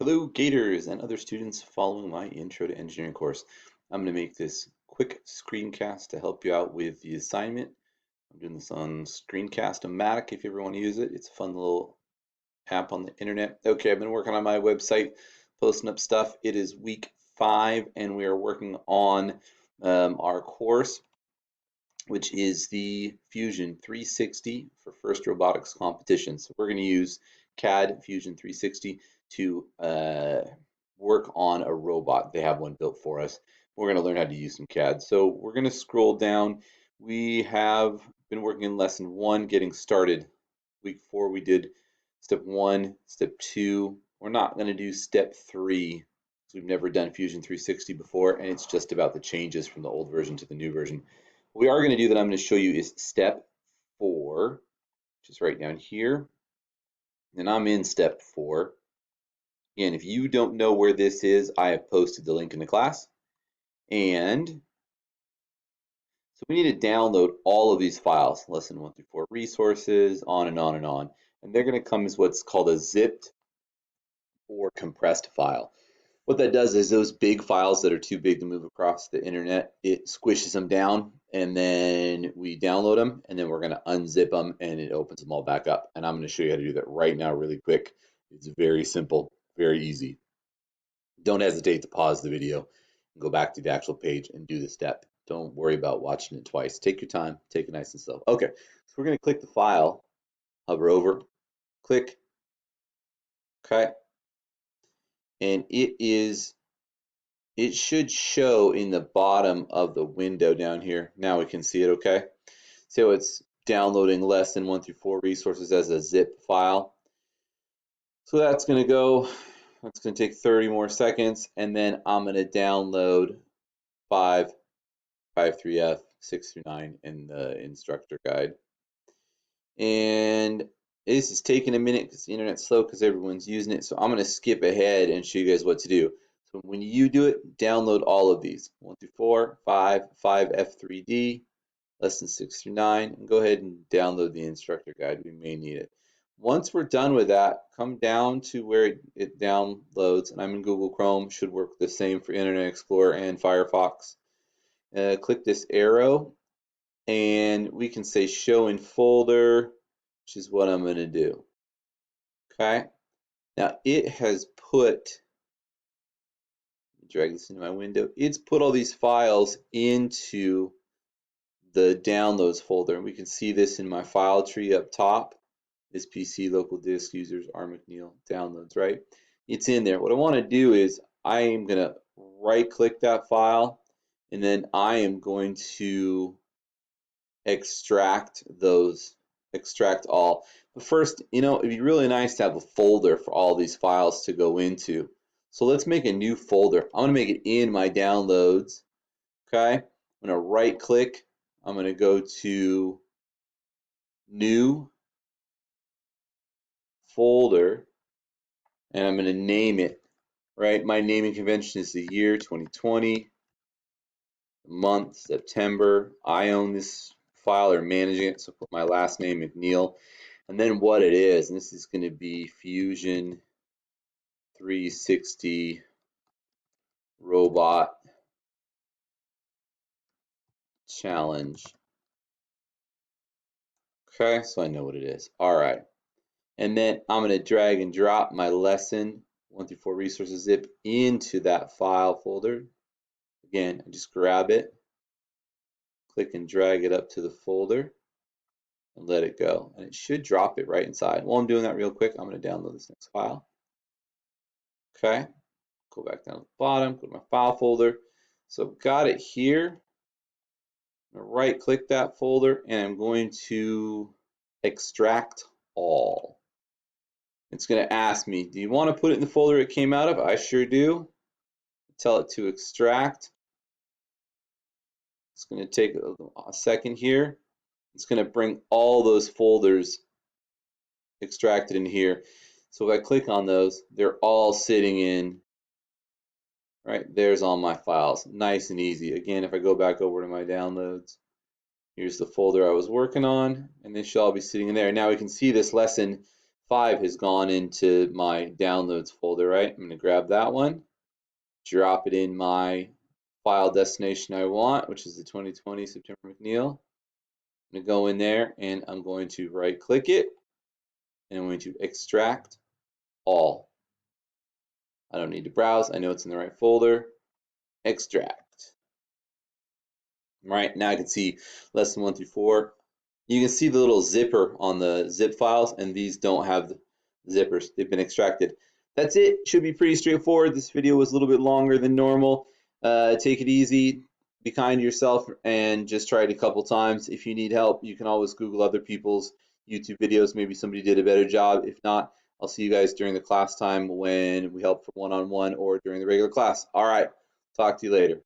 Hello, Gators and other students following my Intro to Engineering course. I'm going to make this quick screencast to help you out with the assignment. I'm doing this on Screencast-O-Matic if you ever want to use it. It's a fun little app on the internet. Okay, I've been working on my website, posting up stuff. It is week 5, and we are working on our course, which is the Fusion 360 for FIRST Robotics Competitions. So we're going to use CAD Fusion 360 to work on a robot. They have one built for us. We're going to learn how to use some CAD. So we're going to scroll down. We have been working in lesson 1, getting started. Week 4 we did step 1, step 2. We're not going to do step 3 because we've never done Fusion 360 before, and it's just about the changes from the old version to the new version. What we are going to do that I'm going to show you is step 4, which is right down here. And I'm in step 4. Again, if you don't know where this is, I have posted the link in the class. And so we need to download all of these files, lesson 1 through 4 resources, on and on and on. And they're going to come as what's called a zipped or compressed file. What that does is those big files that are too big to move across the internet, it squishes them down, and then we download them, and then we're going to unzip them, and it opens them all back up. And I'm going to show you how to do that right now really quick. It's very simple, very easy. Don't hesitate to pause the video and go back to the actual page and do the step. Don't worry about watching it twice. Take your time, take it nice and slow. Okay, so we're going to click the file, hover over, click, okay, and it should show in the bottom of the window down here. Now we can see it, okay? So it's downloading lesson 1 through 4 resources as a zip file. So that's going to take 30 more seconds, and then I'm going to download 5, 5.3F, 6 through 9, and the instructor guide. And this is taking a minute because the internet's slow because everyone's using it. So I'm going to skip ahead and show you guys what to do. So when you do it, download all of these, 1 through 4, 5, 5F3D, lesson 6 through 9, and go ahead and download the instructor guide. We may need it. Once we're done with that, come down to where it downloads, and I'm in Google Chrome, should work the same for Internet Explorer and Firefox. Click this arrow, and we can say show in folder, which is what I'm going to do. Okay, now it has put, drag this into my window, it's put all these files into the downloads folder, and we can see this in my file tree up top. This PC, local disk, users, R. McNeil, downloads, right? It's in there. What I want to do is I am going to right click that file, and then I am going to extract all. But first, it'd be really nice to have a folder for all these files to go into. So let's make a new folder. I'm going to make it in my downloads. Okay, I'm going to right click. I'm going to go to new folder, and I'm going to name it. Right, my naming convention is the year 2020, the month September. I own this file or managing it, so put my last name McNeil, and then what it is, and this is going to be Fusion 360 Robot Challenge. Okay, so I know what it is. All right, and then I'm going to drag and drop my lesson 1 through 4 resources zip into that file folder. Again, I just grab it, click and drag it up to the folder, and let it go, and it should drop it right inside. While I'm doing that real quick, I'm going to download this next file. Okay, go back down to the bottom, go to my file folder. So I've got it here. I'm going to right click that folder, and I'm going to extract all. It's going to ask me, do you want to put it in the folder it came out of? I sure do. Tell it to extract. It's going to take a second here. It's going to bring all those folders extracted in here. So if I click on those, they're all sitting in, right, there's all my files. Nice and easy. Again, if I go back over to my downloads, here's the folder I was working on, and they should all be sitting in there. Now we can see this lesson 5 has gone into my downloads folder, right? I'm going to grab that one, drop it in my file destination I want, which is the 2020 September McNeil. I'm going to go in there and I'm going to right click it and I'm going to extract all. I don't need to browse. I know it's in the right folder. Extract. Right, now I can see lesson 1 through 4. You can see the little zipper on the zip files, and these don't have the zippers. They've been extracted. That's it. Should be pretty straightforward. This video was a little bit longer than normal. Take it easy. Be kind to yourself and just try it a couple times. If you need help, you can always Google other people's YouTube videos. Maybe somebody did a better job. If not, I'll see you guys during the class time when we help for one-on-one or during the regular class. All right. Talk to you later.